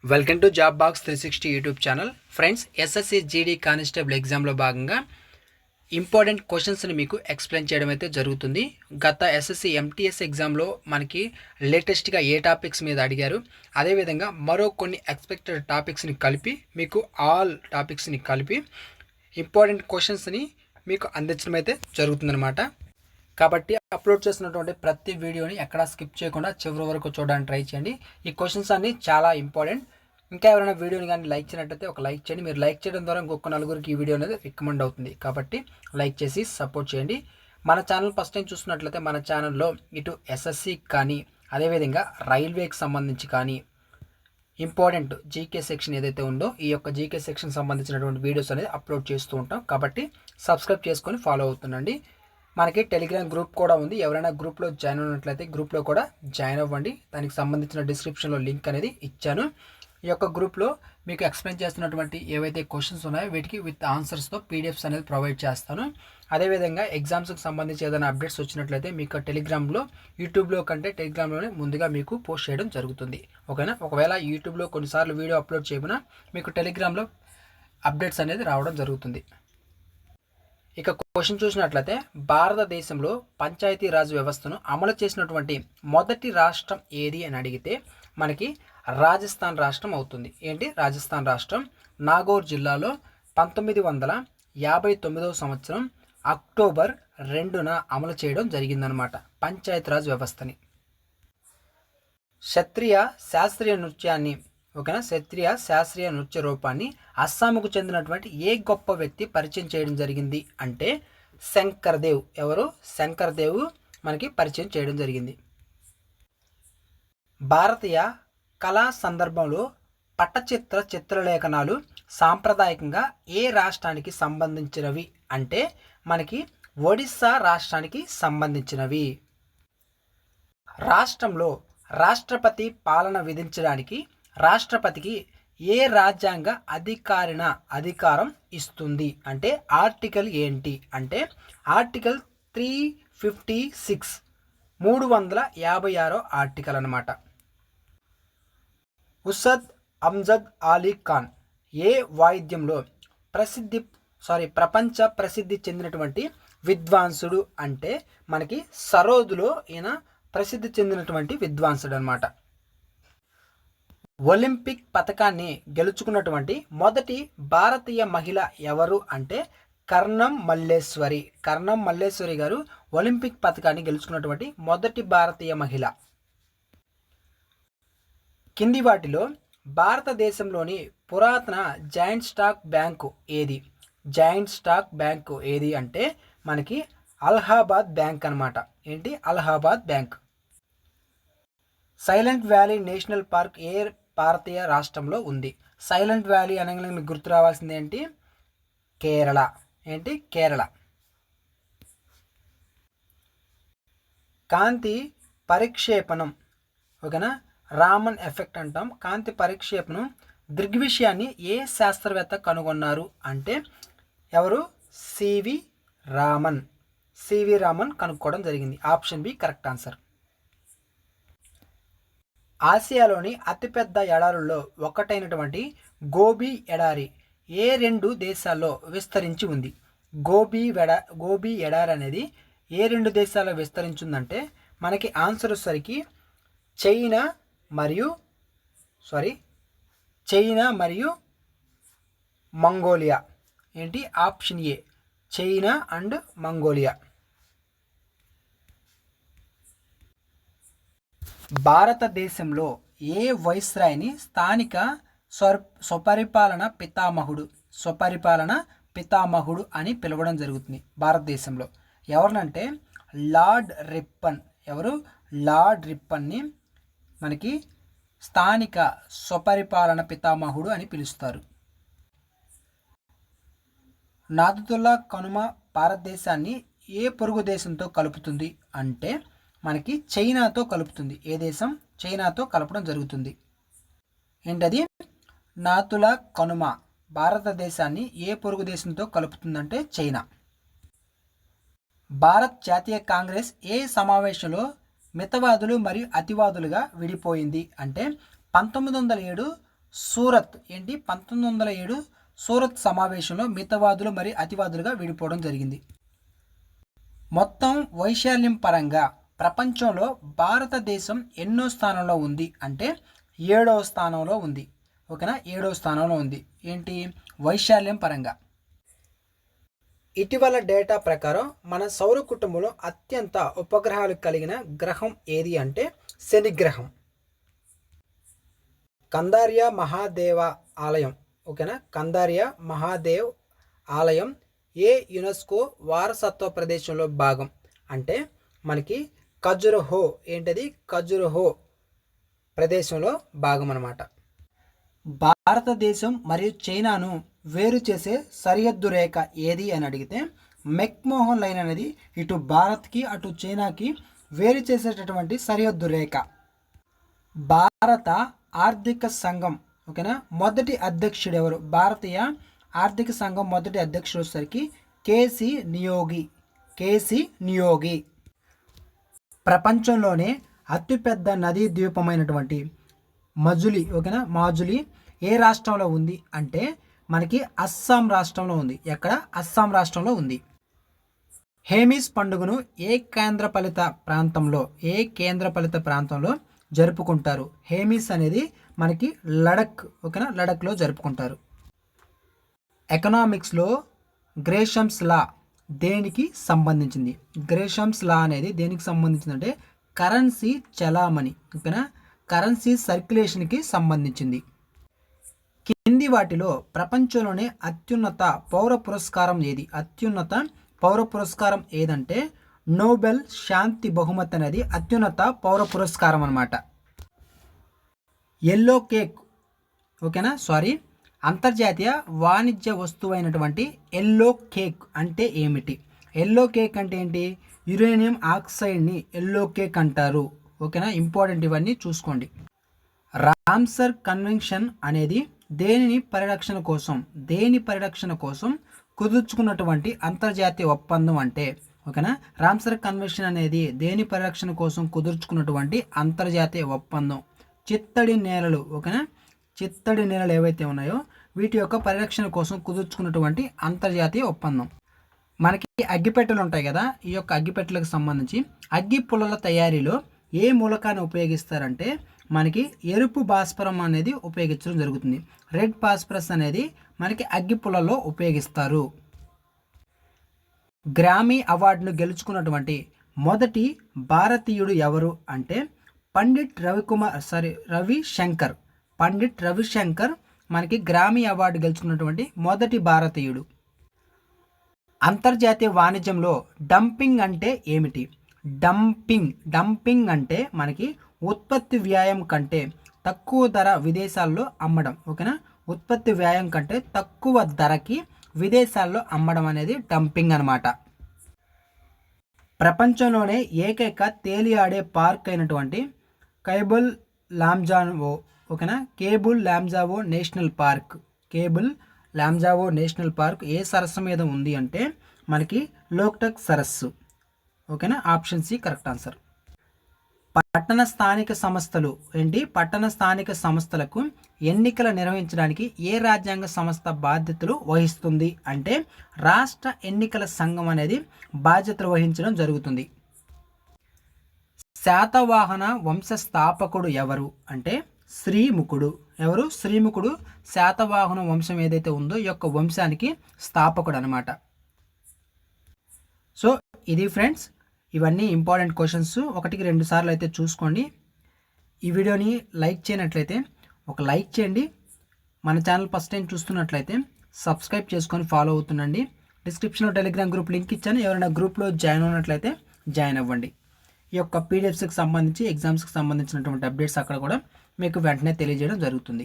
Welcome to job box 360 YouTube channel. Friends, SSC GD constable ఎగ్జామ్లో భాగంగా important క్వశ్చన్స్ని మీకు ఎక్స్ప్లెయిన్ చేయడం అయితే జరుగుతుంది. గత ఎస్ఎస్సి ఎంటీఎస్ ఎగ్జామ్లో మనకి లేటెస్ట్గా ఏ టాపిక్స్ మీద అడిగారు, అదేవిధంగా మరో కొన్ని ఎక్స్పెక్టెడ్ టాపిక్స్ని కలిపి మీకు ఆల్ టాపిక్స్ని కలిపి ఇంపార్టెంట్ క్వశ్చన్స్ని మీకు అందించడం అయితే జరుగుతుందన్నమాట. కాబట్టి అప్లోడ్ చేసినటువంటి ప్రతి వీడియోని ఎక్కడా స్కిప్ చేయకుండా చివరి వరకు చూడడానికి ట్రై చేయండి. ఈ క్వశ్చన్స్ అన్నీ చాలా ఇంపార్టెంట్. ఇంకా ఎవరైనా వీడియోని కానీ లైక్ చేయనట్టయితే ఒక లైక్ చేయండి. మీరు లైక్ చేయడం ద్వారా ఇంకొక నలుగురికి ఈ వీడియో అనేది రికమెండ్ అవుతుంది. కాబట్టి లైక్ చేసి సపోర్ట్ చేయండి. మన ఛానల్ ఫస్ట్ టైం చూస్తున్నట్లయితే మన ఛానల్లో ఇటు ఎస్ఎస్సి కానీ అదేవిధంగా రైల్వేకి సంబంధించి కానీ ఇంపార్టెంట్ జీకే సెక్షన్ ఏదైతే ఉందో ఈ యొక్క జీకే సెక్షన్ సంబంధించినటువంటి వీడియోస్ అనేది అప్లోడ్ చేస్తూ ఉంటాం. కాబట్టి సబ్స్క్రైబ్ చేసుకొని ఫాలో అవుతుండండి. మనకి టెలిగ్రామ్ గ్రూప్ కూడా ఉంది. ఎవరైనా గ్రూప్లో జాయిన్ అయినట్లయితే గ్రూప్లో కూడా జాయిన్ అవ్వండి. దానికి సంబంధించిన డిస్క్రిప్షన్లో లింక్ అనేది ఇచ్చాను. ఈ యొక్క గ్రూప్లో మీకు ఎక్స్ప్లెయిన్ చేస్తున్నటువంటి ఏవైతే క్వశ్చన్స్ ఉన్నాయో వీటికి విత్ ఆన్సర్స్తో పీడిఎఫ్స్ అనేది ప్రొవైడ్ చేస్తాను. అదేవిధంగా ఎగ్జామ్స్కి సంబంధించి ఏదైనా అప్డేట్స్ వచ్చినట్లయితే మీకు టెలిగ్రామ్లో యూట్యూబ్లో కంటే టెలిగ్రామ్లోనే ముందుగా మీకు పోస్ట్ చేయడం జరుగుతుంది. ఓకేనా? ఒకవేళ యూట్యూబ్లో కొన్నిసార్లు వీడియో అప్లోడ్ చేయకుండా మీకు టెలిగ్రామ్లో అప్డేట్స్ అనేది రావడం జరుగుతుంది. ఇక క్వశ్చన్ చూసినట్లయితే భారతదేశంలో పంచాయతీరాజ్ వ్యవస్థను అమలు చేసినటువంటి మొదటి రాష్ట్రం ఏది అని అడిగితే మనకి రాజస్థాన్ రాష్ట్రం అవుతుంది. ఏంటి? రాజస్థాన్ రాష్ట్రం నాగౌర్ జిల్లాలో 1959 సంవత్సరం అక్టోబర్ 2న అమలు చేయడం జరిగిందనమాట పంచాయతీరాజ్ వ్యవస్థని. క్షత్రియ శాస్త్రీయ నృత్యాన్ని క్షత్రియ శాస్త్రీయ నృత్య రూపాన్ని అస్సాంకు చెందినటువంటి ఏ గొప్ప వ్యక్తి పరిచయం చేయడం జరిగింది అంటే శంకర్ దేవ్. ఎవరు? శంకర్ దేవ్ మనకి పరిచయం చేయడం జరిగింది. భారతీయ కళా సందర్భంలో పట్టచిత్ర చిత్రలేఖనాలు సాంప్రదాయకంగా ఏ రాష్ట్రానికి సంబంధించినవి అంటే మనకి ఒడిస్సా రాష్ట్రానికి సంబంధించినవి. రాష్ట్రంలో రాష్ట్రపతి పాలన విధించడానికి రాష్ట్రపతికి ఏ రాజ్యాంగ అధికారం ఇస్తుంది అంటే ఆర్టికల్ ఏంటి అంటే ఆర్టికల్ 356 356 ఆర్టికల్ అనమాట. ఉసద్ అమ్జద్ అలీ ఖాన్ ఏ వాయిద్యంలో ప్రపంచ ప్రసిద్ధి చెందినటువంటి విద్వాంసుడు అంటే మనకి సరోదులో ఈయన ప్రసిద్ధి చెందినటువంటి విద్వాంసుడు అనమాట. ఒలింపిక్ పథకాన్ని గెలుచుకున్నటువంటి మొదటి భారతీయ మహిళ ఎవరు అంటే కర్ణం మల్లేశ్వరి గారు ఒలింపిక్ పథకాన్ని గెలుచుకున్నటువంటి మొదటి భారతీయ మహిళ. కింది వాటిలో భారతదేశంలోని పురాతన జాయింట్ స్టాక్ బ్యాంకు ఏది? జాయింట్ స్టాక్ బ్యాంకు ఏది అంటే మనకి అలహాబాద్ బ్యాంక్ అనమాట. ఏంటి? Allahabad bank. Silent valley national park ఏ భారతీయ రాష్ట్రంలో ఉంది? సైలెంట్ వ్యాలీ అనగానే మీకు గుర్తు రావాల్సింది ఏంటి? కేరళ. ఏంటి? కేరళ. కాంతి పరిక్షేపణం, ఓకేనా, రామన్ ఎఫెక్ట్ అంటాం. కాంతి పరిక్షేపణం దృగ్విషయాన్ని ఏ శాస్త్రవేత్త కనుగొన్నారు అంటే ఎవరు? సివి రామన్ కనుక్కోవడం జరిగింది. Option B correct answer. ఆసియాలోని అతిపెద్ద ఎడారుల్లో ఒకటైనటువంటి గోబీ ఎడారి ఏ 2 దేశాల్లో విస్తరించి ఉంది? గోబీ ఎడారి అనేది ఏ 2 దేశాల్లో విస్తరించి ఉందంటే మనకి ఆన్సర్ వచ్చేసరికి చైనా మరియు మంగోలియా. ఏంటి? Option A China and Mongolia. భారతదేశంలో ఏ వైస్రాయ్ని స్థానిక స్వపరిపాలన పితామహుడు అని పిలవడం జరుగుతుంది భారతదేశంలో? ఎవరినంటే లార్డ్ రిప్పన్. ఎవరు? లార్డ్ రిప్పన్ని మనకి స్థానిక స్వపరిపాలన పితామహుడు అని పిలుస్తారు. నాదుతుల్లా కనుమ భారతదేశాన్ని ఏ పొరుగు దేశంతో కలుపుతుంది అంటే మనకి చైనాతో కలుపుతుంది. ఏ దేశం? చైనాతో కలపడం జరుగుతుంది. ఏంటది? నాతులా కనుమ భారతదేశాన్ని ఏ పొరుగు దేశంతో కలుపుతుందంటే చైనా. భారత్ జాతీయ కాంగ్రెస్ ఏ సమావేశంలో మితవాదులు మరియు అతివాదులుగా విడిపోయింది అంటే 1907 సూరత్ 1907 సూరత్ సమావేశంలో మితవాదులు మరియు అతివాదులుగా విడిపోవడం జరిగింది. మొత్తం వైశాల్యం పరంగా ప్రపంచంలో భారతదేశం ఎన్నో స్థానంలో ఉంది అంటే 7వ స్థానంలో ఉంది. ఓకేనా, 7వ స్థానంలో ఉంది. వైశాల్యం పరంగా. ఇటీవల డేటా ప్రకారం మన సౌర కుటుంబంలో అత్యంత ఉపగ్రహాలు కలిగిన గ్రహం ఏది అంటే శని గ్రహం. కందారియా మహాదేవ ఆలయం. ఓకేనా, కందారియా మహాదేవ్ ఆలయం ఏ యునెస్కో వారసత్వ ప్రదేశంలో భాగం అంటే మనకి ఖజురహో. ఖజురహో ప్రదేశంలో భాగం అన్నమాట. భారతదేశం మరియు చైనాను వేరు చేసే సరిహద్దు రేఖ ఏది అని అడిగితే మెక్మోహన్ లైన్ అనేది ఇటు భారత్కి అటు చైనాకి వేరు చేసేటటువంటి సరిహద్దు రేఖ. భారత ఆర్థిక సంఘం ఓకేనా మొదటి అధ్యక్షుడు ఎవరు? భారతీయ ఆర్థిక సంఘం మొదటి అధ్యక్షుడు వచ్చేసరికి కేసీ నియోగి. ప్రపంచంలోనే అతిపెద్ద నదీ ద్వీపమైనటువంటి మాజులి ఏ రాష్ట్రంలో ఉంది అంటే మనకి అస్సాం రాష్ట్రంలో ఉంది. ఎక్కడ? అస్సాం రాష్ట్రంలో ఉంది. హేమిస్ పండుగను ఏ కేంద్రపాలిత ప్రాంతంలో జరుపుకుంటారు? హేమిస్ అనేది మనకి లడఖ్లో జరుపుకుంటారు. ఎకనామిక్స్లో గ్రేషమ్స్ లా దేనికి సంబంధించింది? గ్రేషమ్స్ లా అనేది దేనికి సంబంధించింది అంటే కరెన్సీ చలామణి. ఓకేనా, కరెన్సీ సర్క్యులేషన్కి సంబంధించింది. కింది వాటిలో ప్రపంచంలోనే అత్యున్నత పౌర పురస్కారం ఏదంటే నోబెల్ శాంతి బహుమతి అనేది అత్యున్నత పౌర పురస్కారం అన్నమాట. ఎల్లో కేక్ అంతర్జాతీయ వాణిజ్య వస్తువు అయినటువంటి ఎల్లో కేక్ అంటే ఏమిటి? ఎల్లో కేక్ అంటే ఏంటి? యురేనియం ఆక్సైడ్ని ఎల్లో కేక్ అంటారు. ఓకేనా, ఇంపార్టెంట్, ఇవన్నీ చూసుకోండి. రామ్సర్ కన్వెన్షన్ అనేది దేని పరిరక్షణ కోసం కుదుర్చుకున్నటువంటి అంతర్జాతీయ ఒప్పందం అంటే ఓకేనా. రామ్సర్ కన్వెన్షన్ అనేది దేని పరిరక్షణ కోసం కుదుర్చుకున్నటువంటి అంతర్జాతీయ ఒప్పందం. చిత్తడి నేలలు ఏవైతే ఉన్నాయో వీటి యొక్క పరిరక్షణ కోసం కుదుర్చుకున్నటువంటి అంతర్జాతీయ ఒప్పందం. మనకి అగ్గిపెట్టెలు ఉంటాయి కదా, ఈ యొక్క అగ్గిపెట్టెలకు సంబంధించి అగ్గి పుల్లల తయారీలో ఏ మూలకాన్ని ఉపయోగిస్తారంటే మనకి ఎరుపు భాస్వరం అనేది ఉపయోగించడం జరుగుతుంది. రెడ్ ఫాస్ఫరస్ అనేది మనకి అగ్గి పుల్లలో ఉపయోగిస్తారు. గ్రామీ అవార్డును గెలుచుకున్నటువంటి మొదటి భారతీయుడు ఎవరు అంటే పండిట్ రవిశంకర్ మనకి గ్రామీ అవార్డు గెలుచుకున్నటువంటి మొదటి భారతీయుడు. అంతర్జాతీయ వాణిజ్యంలో డంపింగ్ అంటే ఏమిటి? డంపింగ్ అంటే మనకి ఉత్పత్తి వ్యయం కంటే తక్కువ ధర విదేశాల్లో అమ్మడం. ఓకేనా, ఉత్పత్తి వ్యయం కంటే తక్కువ ధరకి విదేశాల్లో అమ్మడం అనేది డంపింగ్ అనమాట. ప్రపంచంలోనే ఏకైక తేలియాడే పార్క్ అయినటువంటి కేబుల్ లాంజావో నేషనల్ పార్క్ ఏ సరస్సు మీద ఉంది అంటే మనకి లోక్టక్ సరస్సు. ఓకేనా, ఆప్షన్ సి కరెక్ట్ ఆన్సర్. పట్టణ స్థానిక సంస్థలకు ఎన్నికలు నిర్వహించడానికి ఏ రాజ్యాంగ సంస్థ బాధ్యతలు వహిస్తుంది అంటే రాష్ట్ర ఎన్నికల సంఘం అనేది బాధ్యతలు వహించడం జరుగుతుంది. శాతవాహన వంశ స్థాపకుడు ఎవరు అంటే శ్రీముఖుడు. శ్రీముఖుడు శాతవాహన వంశం ఏదైతే ఉందో ఈ యొక్క వంశానికి స్థాపకుడు అనమాట. సో ఇది ఫ్రెండ్స్, ఇవన్నీ ఇంపార్టెంట్ క్వశ్చన్స్. 1-2 సార్లు అయితే చూసుకోండి. ఈ వీడియోని లైక్ చేయనట్లయితే ఒక లైక్ చేయండి. మన ఛానల్ ఫస్ట్ టైం చూస్తున్నట్లయితే సబ్స్క్రైబ్ చేసుకొని ఫాలో అవుతుండండి. డిస్క్రిప్షన్లో టెలిగ్రామ్ గ్రూప్ లింక్ ఇచ్చాను. ఎవరైనా గ్రూప్లో జాయిన్ అయినట్లయితే జాయిన్ అవ్వండి. ఈ యొక్క పీడిఎఫ్స్కి సంబంధించి ఎగ్జామ్స్కి సంబంధించినటువంటి అప్డేట్స్ అక్కడ కూడా మీకు వెంటనే తెలియజేయడం జరుగుతుంది.